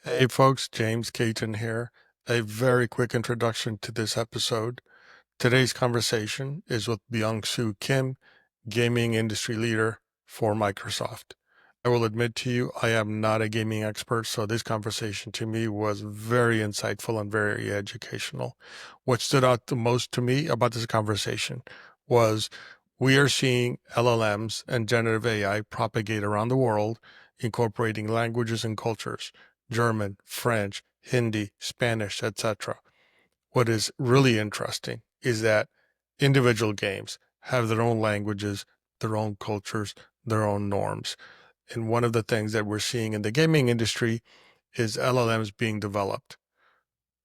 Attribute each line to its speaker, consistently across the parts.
Speaker 1: Hey folks, James Caton here. A very quick introduction to this episode. Today's conversation is with Byungsu Kim, gaming industry leader for Microsoft. I will admit to you, I am not a gaming expert, so this conversation to me was very insightful and very educational. What stood out the most to me about this conversation was we are seeing LLMs and generative AI propagate around the world, incorporating languages and cultures, German, French, Hindi, Spanish, etc. What is really interesting is that individual games have their own languages, their own cultures, their own norms. And one of the things that we're seeing in the gaming industry is LLMs being developed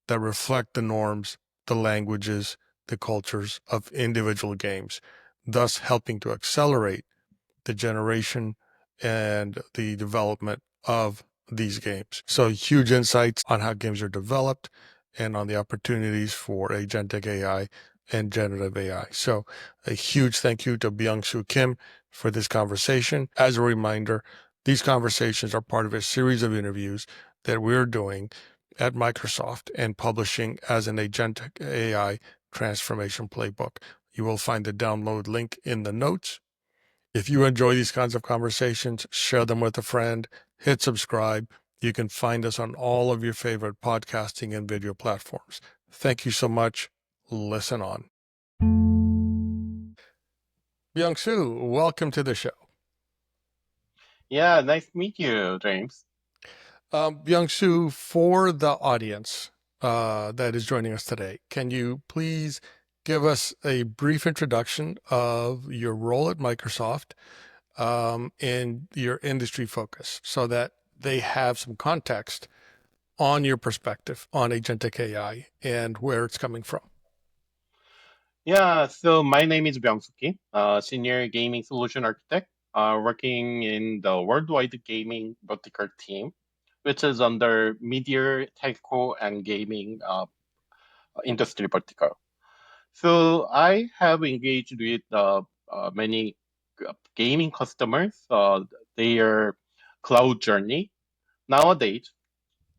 Speaker 1: that reflect the norms, the languages, the cultures of individual games, thus helping to accelerate the generation and the development of these games. So huge insights on how games are developed and on the opportunities for agentic AI and generative AI. So a huge thank you to Byungsu Kim for this conversation. As a reminder, these conversations are part of a series of interviews that we're doing at Microsoft and publishing as an Agentic AI transformation playbook. You will find the download link in the notes. If you enjoy these kinds of conversations, share them with a friend, hit subscribe. You can find us on all of your favorite podcasting and video platforms. Thank you so much. Listen on. Byung-Soo, welcome to the show.
Speaker 2: Yeah, nice to meet you, James.
Speaker 1: Byung-Soo, for the audience that is joining us today, can you please give us a brief introduction of your role at Microsoft and your industry focus so that they have some context on your perspective on agentic AI and where it's coming from?
Speaker 2: Yeah, so my name is Byungsu Kim, Senior Gaming Solution Architect, working in the worldwide gaming vertical team, which is under media, telco, and gaming industry vertical. So I have engaged with many gaming customers, their cloud journey. Nowadays,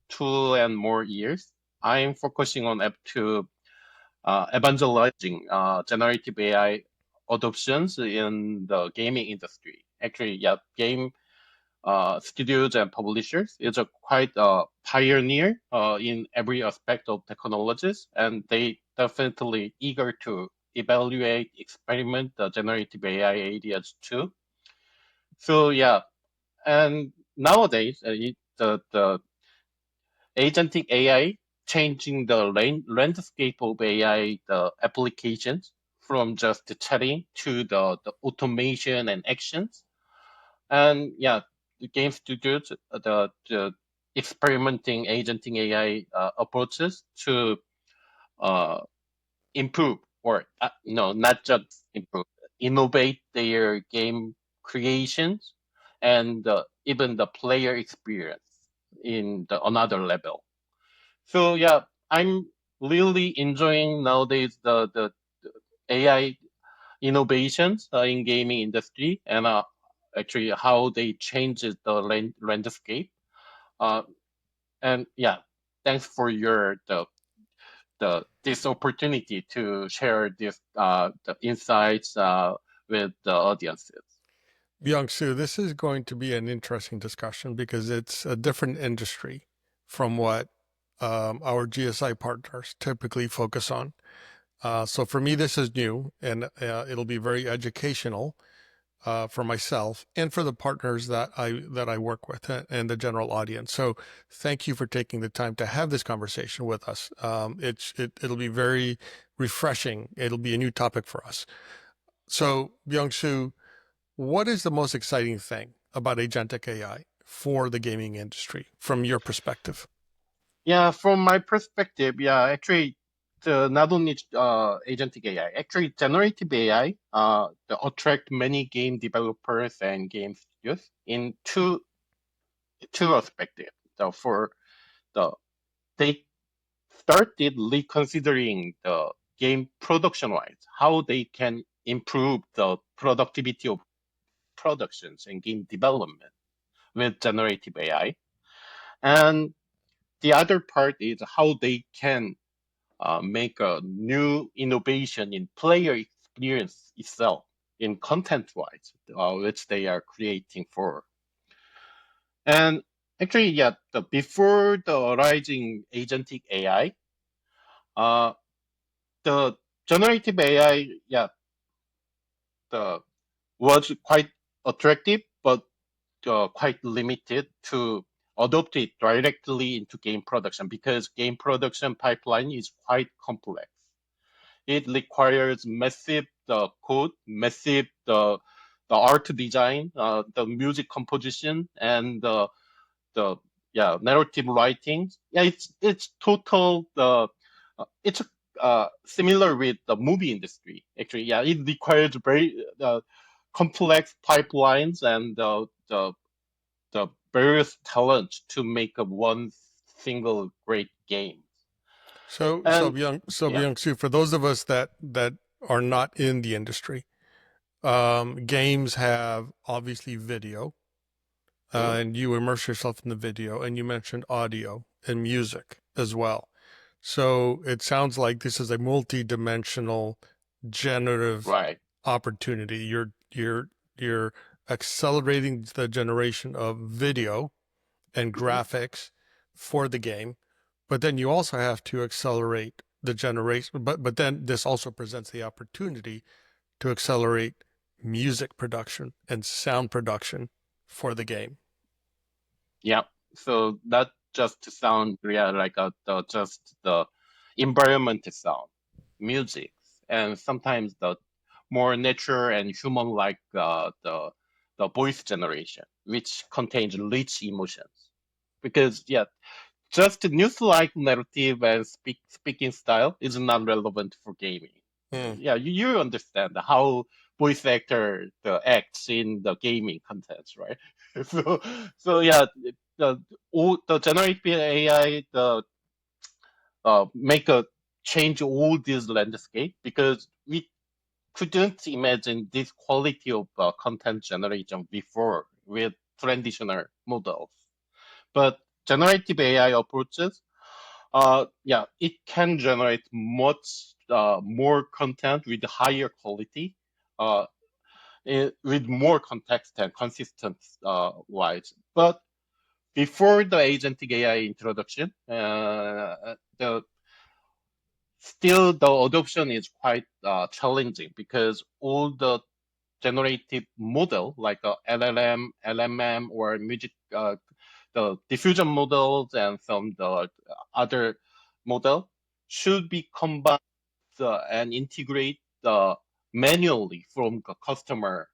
Speaker 2: 2 and more years, I'm focusing on up to evangelizing generative AI adoptions in the gaming industry. Actually, yeah, game studios and publishers is a quite pioneer in every aspect of technologies, and they definitely eager to evaluate, experiment the generative AI ideas too. So yeah, and nowadays the agentic AI changing the landscape of AI, the applications from just the chatting to the automation and actions. And yeah, the game studios, the experimenting agentic AI approaches to uh, improve or no, not just improve, innovate their game creations and even the player experience in the another level. So yeah, I'm really enjoying nowadays the AI innovations in gaming industry and actually how they change the landscape. Uh, and yeah, thanks for your the this opportunity to share this the insights with the audiences.
Speaker 1: Byung-Soo, this is going to be an interesting discussion because it's a different industry from what our GSI partners typically focus on. So for me, this is new and it'll be very educational for myself and for the partners that I work with and the general audience. So thank you for taking the time to have this conversation with us. It'll be very refreshing. It'll be a new topic for us. So Byung-Soo, what is the most exciting thing about agentic AI for the gaming industry from your perspective?
Speaker 2: Yeah, from my perspective, yeah, actually, not only agentic AI, actually generative AI, the attract many game developers and game studios in two perspectives. So for the they started reconsidering the game production wise, how they can improve the productivity of productions and game development with generative AI. And the other part is how they can make a new innovation in player experience itself, in content wise, which they are creating for. And actually, yeah, before the rising agentic AI, uh, the generative AI, yeah, the was quite attractive, but quite limited to adopt it directly into game production because game production pipeline is quite complex. It requires massive code, massive the art design, the music composition, and the yeah narrative writing. Yeah, it's total. It's similar with the movie industry. Actually, yeah, it requires very complex pipelines and the various talents to make a one single great game. And yeah,
Speaker 1: Byung-Soo, for those of us that are not in the industry, games have obviously video,
Speaker 2: mhm,
Speaker 1: and you immerse yourself in the video, and you mentioned audio and music as well. So it sounds like this is a multi-dimensional generative
Speaker 2: right.
Speaker 1: opportunity. You're accelerating the generation of video and
Speaker 2: Mhm.
Speaker 1: graphics for the game, but then you also have to accelerate the generation. But then this also presents the opportunity to accelerate music production and sound production for the game.
Speaker 2: Yeah. So that just sound yeah like just the environment sound, music, and sometimes the more nature and human like the voice generation, which contains rich emotions. Because yeah, just news-like narrative and speaking style is not relevant for gaming.
Speaker 1: Hmm.
Speaker 2: Yeah, you understand how voice actor acts in the gaming context, right? So, so yeah, the generative AI make a change all this landscape because we couldn't imagine this quality of content generation before with traditional models. But generative AI approaches yeah, it can generate much more content with higher quality, uh, with more context and consistent wise. But before the agentic AI introduction, the still the adoption is quite challenging because all the generative model like LLM, LMM, or music, the diffusion models and some the other model should be combined and integrate manually from the customer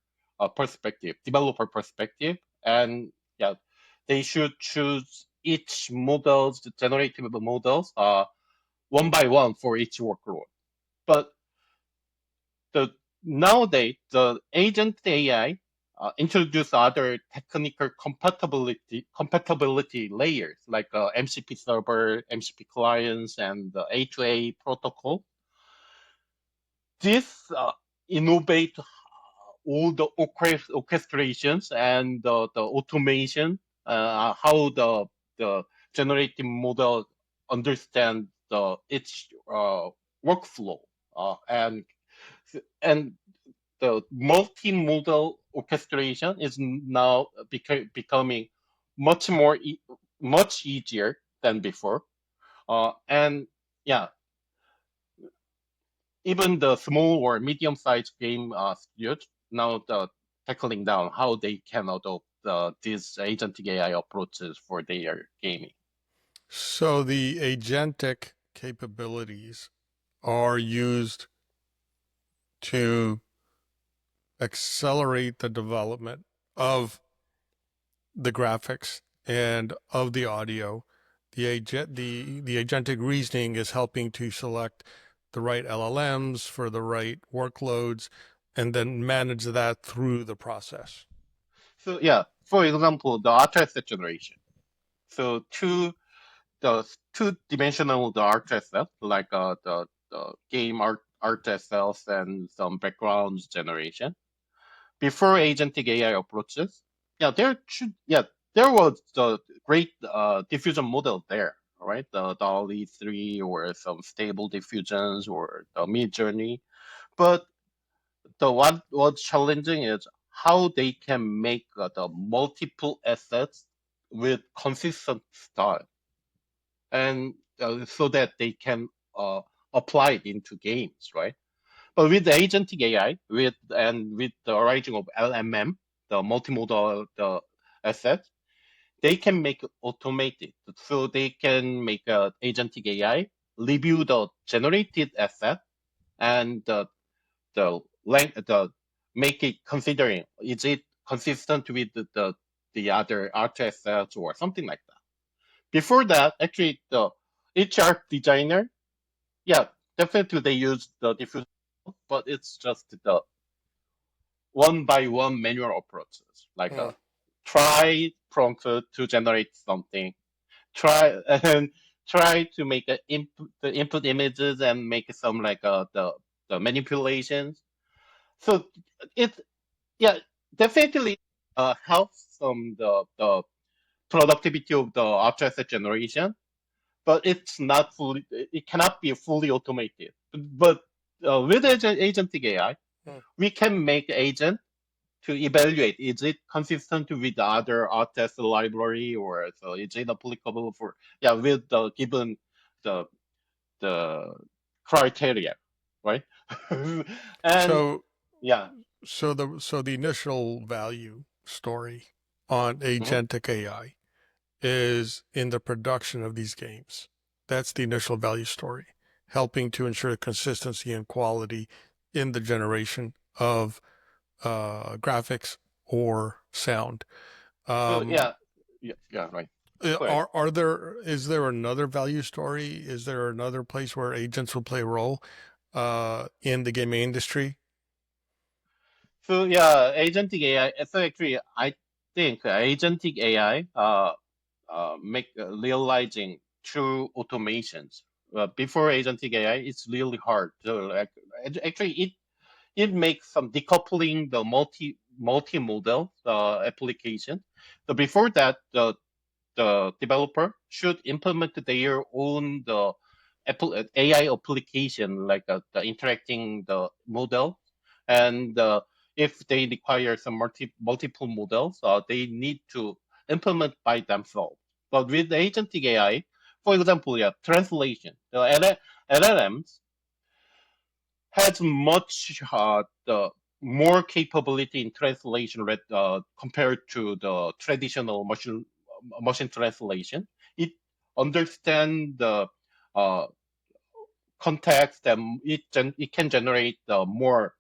Speaker 2: perspective, developer perspective, and yeah, they should choose each models, the generative models, one by one for each workload. But the nowadays the agent AI introduce other technical compatibility layers like MCP server, MCP clients, and the A2A protocol. This innovate all the orchestrations and the automation, how the generative model understand the its workflow, and the multimodal orchestration is now becoming much more much easier than before. And yeah, even the small or medium-sized game studios now tackling down how they can adopt these agentic AI approaches for their gaming.
Speaker 1: So the agentic capabilities are used to accelerate the development of the graphics and of the audio. The agentic reasoning is helping to select the right LLMs for the right workloads and then manage that through the process.
Speaker 2: So yeah, for example, the art asset generation. So the two-dimensional the art asset, like the game art assets and some background generation. Before agentic AI approaches, yeah, there was the great diffusion model there, right? The DALL-E 3 or some stable diffusions or the Mid Journey. But the what's challenging is how they can make the multiple assets with consistent style, and so that they can apply it into games, right? But with the agentic AI, with the origin of LMM, the multimodal the assets, they can make it automated. So they can make a agentic AI review the generated asset and the make it considering is it consistent with the other art assets or something like that. Before that, actually the each art designer, yeah, definitely they use the diffusion, but it's just the one by one manual approaches, like
Speaker 1: Hmm.
Speaker 2: a try prompt to generate something, try and try to make the input images and make some like the manipulations. So it, yeah, definitely helps some the productivity of the object generation, but it's not fully, it cannot be fully automated. But with agentic AI,
Speaker 1: Hmm.
Speaker 2: we can make agent to evaluate is it consistent with the other artist library, or so is it applicable for, yeah, with the given the the criteria, right? And
Speaker 1: So
Speaker 2: yeah.
Speaker 1: so the initial value story on
Speaker 2: Mhm.
Speaker 1: agentic AI is in the production of these games. That's the initial value story, helping to ensure consistency and quality in the generation of graphics or sound.
Speaker 2: So
Speaker 1: Um,
Speaker 2: yeah, yeah, right. Go ahead.
Speaker 1: are there is there another value story? Is there another place where agents will play a role in the gaming industry?
Speaker 2: So yeah, agentic AI. So actually, I think agentic AI make realizing true automations. Before agentic AI, it's really hard. So like, actually, it makes some decoupling the multimodal application. So before that, the developer should implement their own AI application, like the interacting the model, and if they require some multiple models, they need to implement by themselves. But with agentic AI, for example, yeah, translation, the LLMs has much the more capability in translation compared to the traditional machine translation. It understands the uh, context, and it can generate the more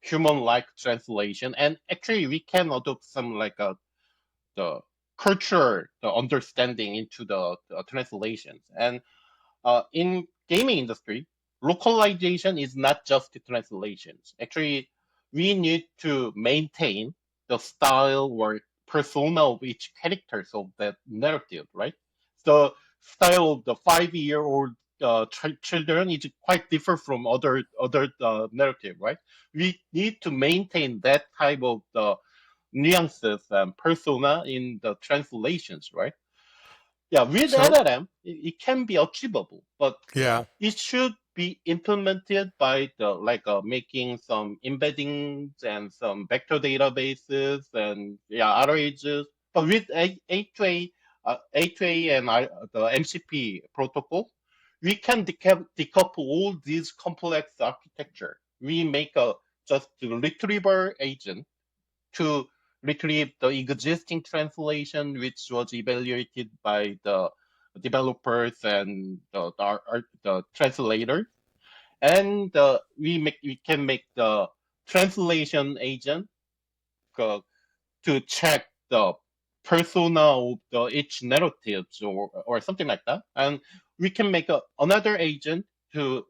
Speaker 2: human-like translation. And actually, we can adopt some like the culture, the understanding into the translations. And in gaming industry, localization is not just the translations. Actually, we need to maintain the style or persona of each characters of that narrative, right? The style of the 5-year-old children is quite different from other narrative, right? We need to maintain that type of the nuances and persona in the translations, right? Yeah, with
Speaker 1: So
Speaker 2: LLM, it can be achievable, but
Speaker 1: yeah,
Speaker 2: it should be implemented by the like making some embeddings and some vector databases and yeah RAGs. But with A2A and the MCP protocol, we can decouple all these complex architecture. We make a just retriever agent to retrieve the existing translation, which was evaluated by the developers and the translator, and we can make the translation agent uh, to check the persona of each narratives or something like that. And we can make another agent to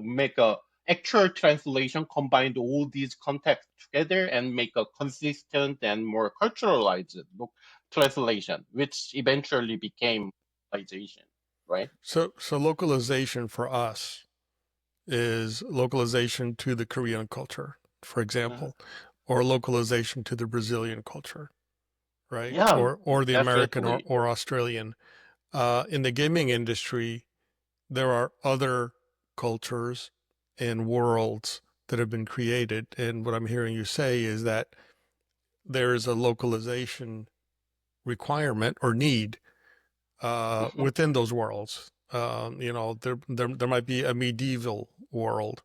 Speaker 2: make a actual translation, combine all these contexts together and make a consistent and more culturalized translation, which eventually became localization, right?
Speaker 1: so localization for us is localization to the Korean culture, for
Speaker 2: Mhm.
Speaker 1: example, or localization to the Brazilian culture, right?
Speaker 2: Yeah,
Speaker 1: Or the American
Speaker 2: definitely.
Speaker 1: or Australian. In the gaming industry, there are other cultures and worlds that have been created. And what I'm hearing you say is that there is a localization requirement or need
Speaker 2: Mhm.
Speaker 1: within those worlds. There might be a medieval world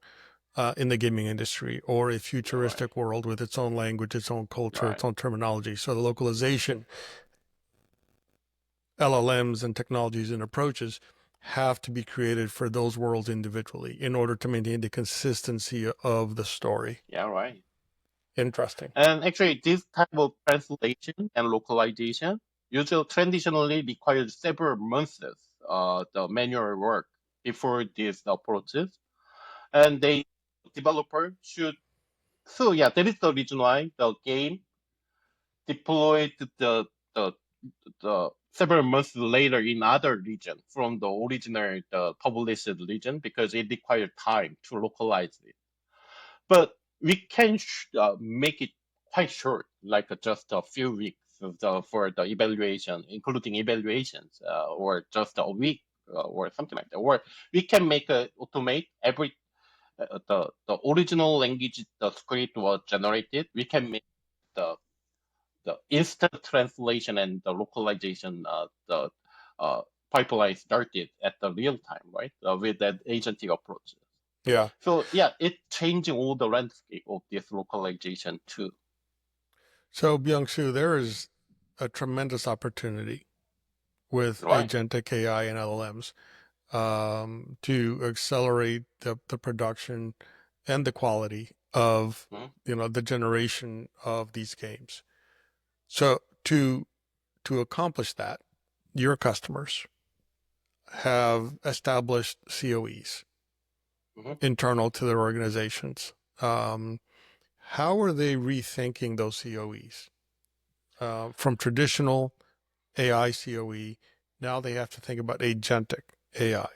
Speaker 1: in the gaming industry, or a
Speaker 2: Yeah, right,
Speaker 1: futuristic world with its own language, its own culture, its
Speaker 2: right.
Speaker 1: own terminology. So the localization, LLMs and technologies and approaches have to be created for those worlds individually in order to maintain the consistency of the story.
Speaker 2: Yeah, right.
Speaker 1: Interesting.
Speaker 2: And actually, this type of translation and localization usually traditionally requires several months the manual work before these approaches. And they developer should so yeah, that is the reason why the game deployed the the several months later in other region from the original the published region because it required time to localize it. But we can make it quite short, like just a few weeks for the evaluation, including evaluations, or just a week or something like that. Or we can make a automate every the original language the script was generated. We can make the the instant translation and the localization the uh, pipeline started at the real time, right? With that agentic approach.
Speaker 1: Yeah.
Speaker 2: So yeah, it changing all the landscape of this localization too.
Speaker 1: So, Byung-Soo, there is a tremendous opportunity with
Speaker 2: Right.
Speaker 1: agentic AI and LLMs to accelerate the production and the quality of
Speaker 2: Mhm.
Speaker 1: the generation of these games. So to accomplish that, your customers have established COEs
Speaker 2: Mhm.
Speaker 1: internal to their organizations. Um, how are they rethinking those COEs from traditional AI COE? Now they have to think about agentic AI.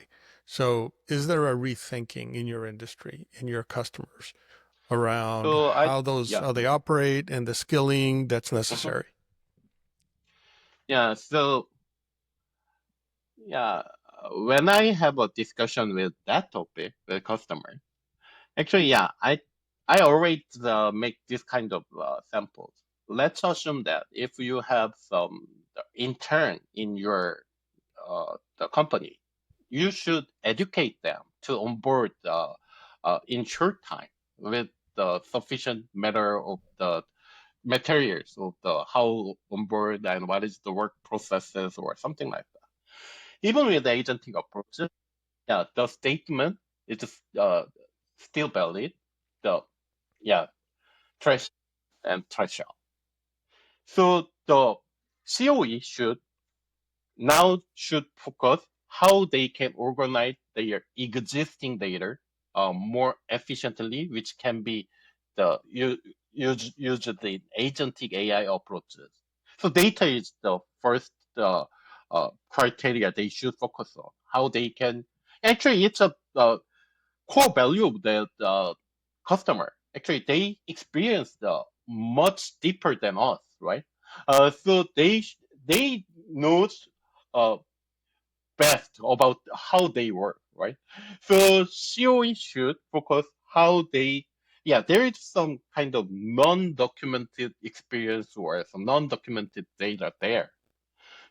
Speaker 1: So, is there a rethinking in your industry, in your customers, around
Speaker 2: So I
Speaker 1: how
Speaker 2: yeah.
Speaker 1: they operate and the skilling that's
Speaker 2: Mhm.
Speaker 1: necessary?
Speaker 2: Yeah. So yeah, when I have a discussion with that topic with customer, actually yeah, I always make this kind of samples. Let's assume that if you have some intern in your the company, you should educate them to onboard in short time with the sufficient matter of the materials of the how onboard and what is the work processes or something like that. Even with the agentic approaches, yeah, the statement is still valid. The yeah, trash and trash out. So the COE should focus how they can organize their existing data more efficiently, which can be use the agentic AI approaches. So data is the first criteria they should focus on. How they can actually it's a core value of the customer. Actually, they experience the much deeper than us, right? So they knows uh, best about how they work, right? So COE should focus how they, yeah, there is some kind of non-documented experience or some non-documented data there.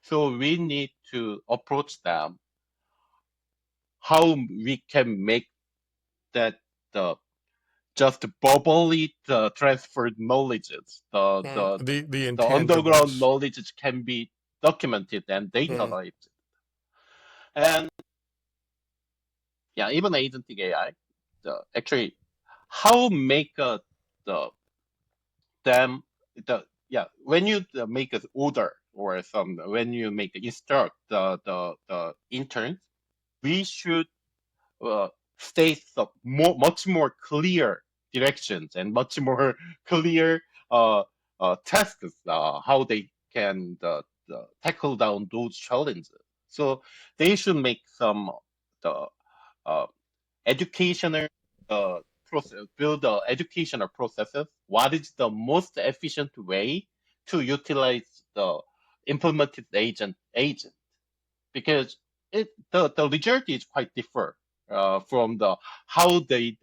Speaker 2: So we need to approach them how we can make that the just verbally transferred knowledges,
Speaker 1: The
Speaker 2: the underground
Speaker 1: intangibles.
Speaker 2: knowledge can be documented and
Speaker 1: Mm,
Speaker 2: dataized. And yeah, even agentic AI, actually, how make the them yeah when you make an order or some when you make instruct the interns, we should uh, state the much more clear directions and much more clear tasks, how they can tackle down those challenges. So they should make some the uh, educational process, build the educational processes. What is the most efficient way to utilize the implemented agent? because the result is quite different from the how they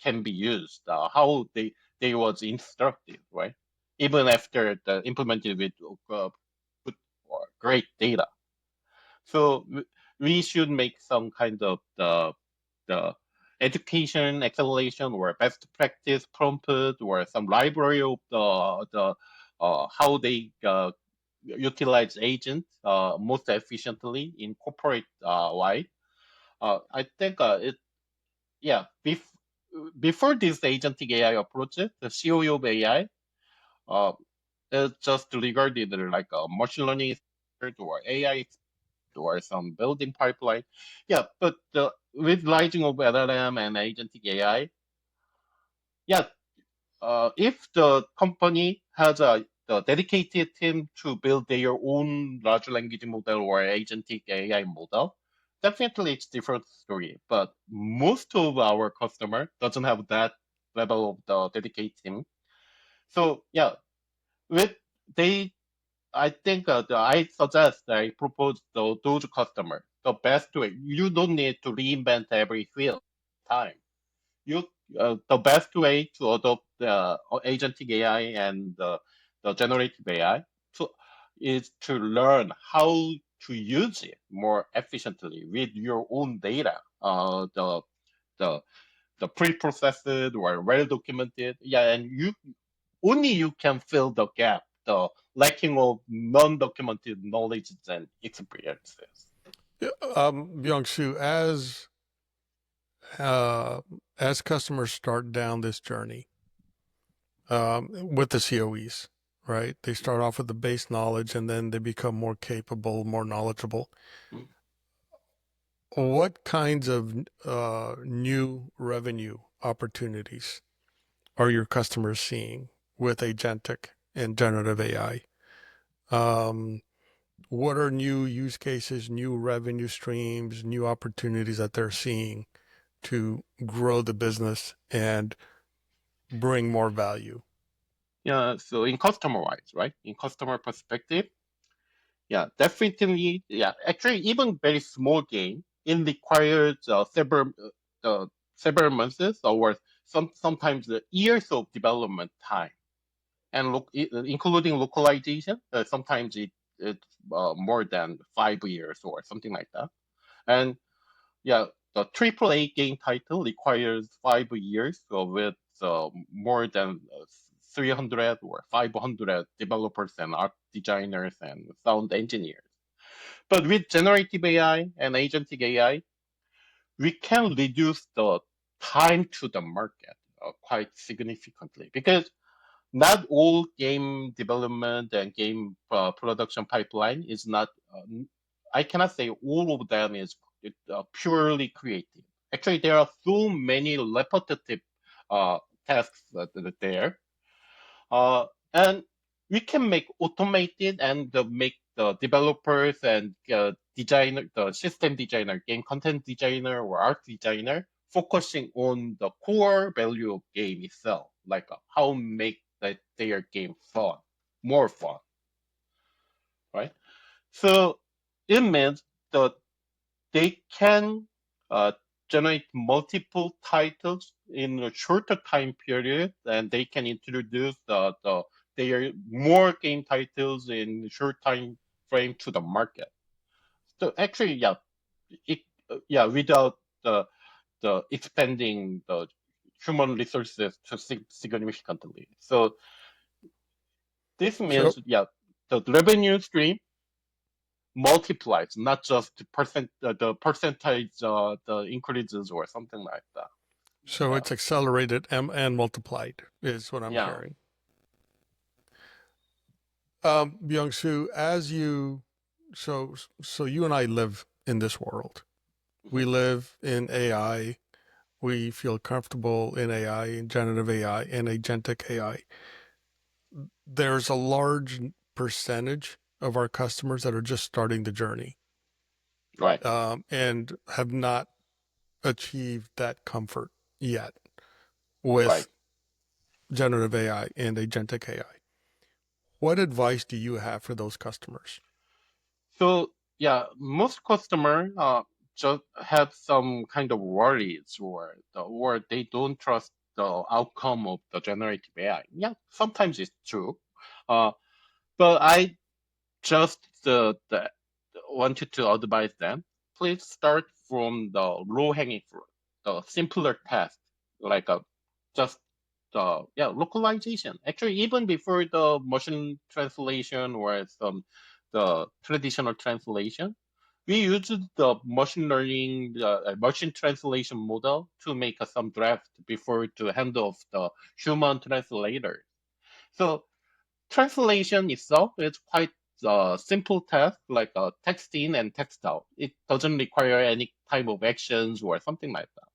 Speaker 2: can be used, how they was instructed, right? Even after the implemented with good or great data. So we should make some kind of the education acceleration or best practice prompt or some library of the how they utilize agents most efficiently in corporate wide. I think yeah, before this agentic AI approach, the COE of AI uh, is just regarded like a machine learning expert or AI or some building pipeline. Yeah, but with rising of LLM and agentic AI, yeah, if the company has the dedicated team to build their own large language model or agentic AI model, definitely it's different story. But most of our customer doesn't have that level of the dedicated team. So yeah, with they I think I suggest I propose those customers the best way. You don't need to reinvent every field time. You the best way to adopt agentic AI and the generative AI is to learn how to use it more efficiently with your own data. The the pre-processed or well documented. Yeah, and you can fill the gap, the lacking of non-documented knowledge and experiences.
Speaker 1: Yeah, Byung-Soo, uh, as customers start down this journey with the COEs, right? They start off with the base knowledge and then they become more capable, more knowledgeable.
Speaker 2: Mm.
Speaker 1: What kinds of new revenue opportunities are your customers seeing with agentic and generative AI? Um, what are new use cases, new revenue streams, new opportunities that they're seeing to grow the business and bring more value?
Speaker 2: Yeah, so in customer wise, right? In customer perspective, yeah, definitely. Yeah, actually, even very small game, it requires several months or sometimes the years of development time, and including localization. Sometimes it's more than 5 years or something like that. And yeah, the AAA game title requires 5 years with more than 300 or 500 developers and art designers and sound engineers. But with generative AI and agentic AI, we can reduce the time to the market quite significantly because not all game development and game production pipeline is not. I cannot say all of them is purely creative. Actually, there are so many repetitive uh, tasks there, and we can make automated and make the developers and designer, the system designer, game content designer, or art designer focusing on the core value of game itself, like how make their game fun, more fun, right? So it means that they can uh, generate multiple titles in a shorter time period, and they can introduce their more game titles in short time frame to the market. So actually, yeah, yeah, without the expanding the human resources to significantly. So this
Speaker 1: So,
Speaker 2: means, yeah, the revenue stream multiplies, not just the percentage the increases or something like that.
Speaker 1: so
Speaker 2: Yeah,
Speaker 1: it's accelerated and multiplied is what I'm
Speaker 2: yeah.
Speaker 1: hearing. Byung-Soo, so you and I live in this world. We
Speaker 2: Mhm.
Speaker 1: live in AI. We feel comfortable in AI, in generative AI, and agentic AI. There's a large percentage of our customers that are just starting the journey
Speaker 2: Right,
Speaker 1: and have not achieved that comfort yet
Speaker 2: right.
Speaker 1: with generative AI and agentic AI. What advice do you have for those customers?
Speaker 2: yeah, most customer just have some kind of worries or they don't trust the outcome of the generative AI. Yeah, sometimes it's true. Uh, but I just wanted to advise them, please start from the low-hanging fruit, the simpler task, like just localization. Actually, even before the machine translation or some the traditional translation, we used the machine learning, machine translation model to make some draft before to hand off the human translator. So translation itself is quite a simple task, like text in and text out. It doesn't require any type of actions or something like that.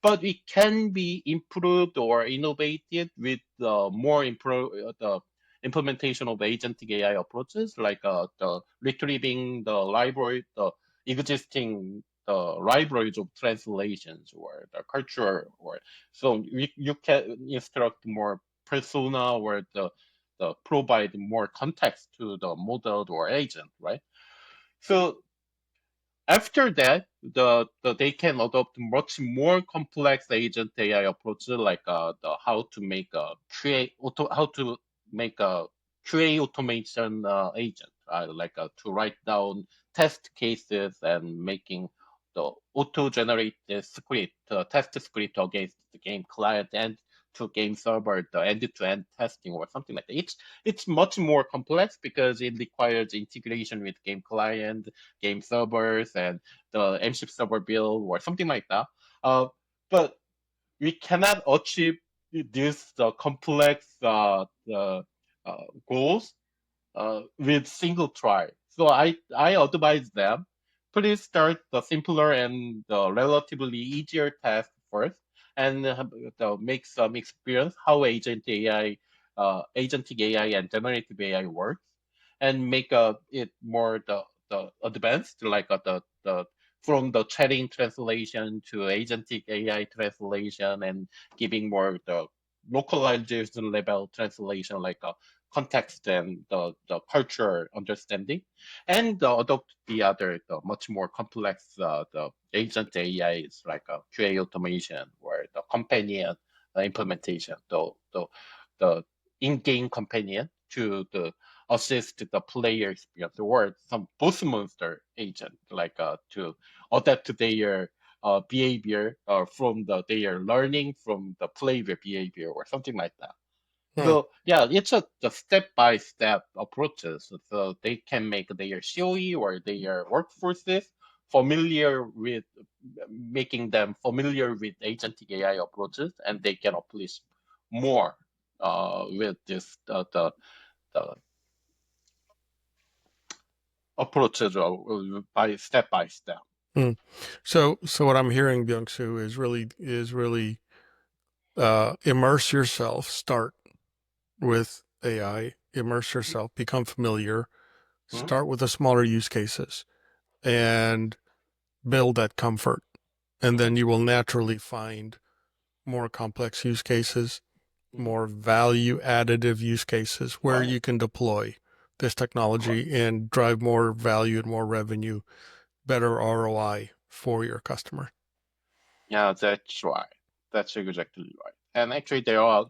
Speaker 2: But it can be improved or innovated with the implementation of agentic AI approaches, like the retrieving the library, the existing libraries of translations or the culture, or so you can instruct more persona or the provide more context to the model or agent, right? So after that, they can adopt much more complex agent AI approaches like the how to make a QA automation agent, like to write down test cases and making the auto-generated script, test script against the game client and to game server, the end-to-end testing or something like that. It's much more complex because it requires integration with game client, game servers, and the MShip server build or something like that. But we cannot achieve these complex goals with single try. So I advise them, please start the simpler and the relatively easier task first and make some experience how agentic AI and generative AI works and make it more the advanced, like from the chatting translation to agentic AI translation and giving more the localization level translation, like context and the culture understanding, and adopt the much more complex the agent AIs like QA automation or the companion implementation, the in-game companion to the assist the player experience or some boss monster agent like to adapt to their behavior from their learning from the player behavior or something like that.
Speaker 1: Hmm.
Speaker 2: So yeah, it's a the step-by-step approaches. So they can make their COE or their workforces familiar with making them familiar with agentic AI approaches, and they can accomplish more with this the approaches by step.
Speaker 1: Hmm. So what I'm hearing, Byung-Soo, is really immerse yourself. Start with AI. Immerse yourself. Become familiar.
Speaker 2: Hmm.
Speaker 1: Start with the smaller use cases and build that comfort, and
Speaker 2: Hmm.
Speaker 1: then you will naturally find more complex use cases,
Speaker 2: Hmm.
Speaker 1: more value additive use cases where
Speaker 2: Right.
Speaker 1: you can deploy this
Speaker 2: Right.
Speaker 1: technology and drive more value and more revenue, better ROI for your customer.
Speaker 2: Yeah, that's right. That's exactly right. And actually, there are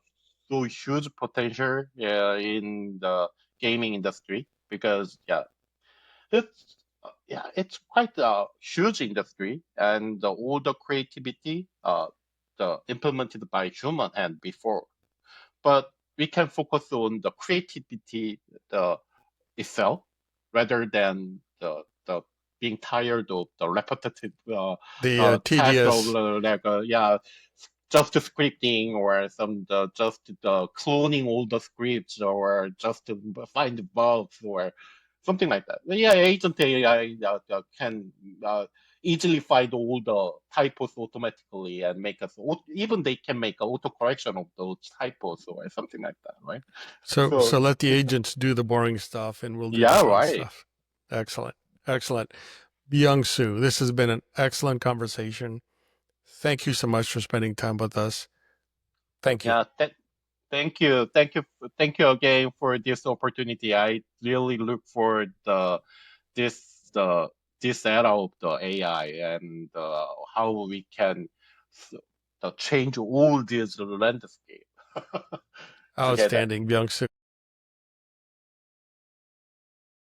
Speaker 2: so huge potential in the gaming industry because it's quite a huge industry, and all the creativity the implemented by human hand before. But we can focus on the creativity the itself rather than the being tired of the repetitive
Speaker 1: The
Speaker 2: task of
Speaker 1: tedious,
Speaker 2: just the scripting or some just the cloning all the scripts or just to find the bugs or something like that. Yeah, agent AI can easily find all the typos automatically and make us even they can make auto correction of those typos or something like that, right?
Speaker 1: so
Speaker 2: So
Speaker 1: let the agents do the boring stuff and we'll do the
Speaker 2: yeah,
Speaker 1: fun
Speaker 2: right.
Speaker 1: stuff. Excellent. Excellent. Byung Soo, this has been an excellent conversation. Thank you so much for spending time with us. Thank you.
Speaker 2: Yeah, thank you again for this opportunity. I really look for this the this era of the AI and how we can change all this landscape together.
Speaker 1: Outstanding, Byungsu.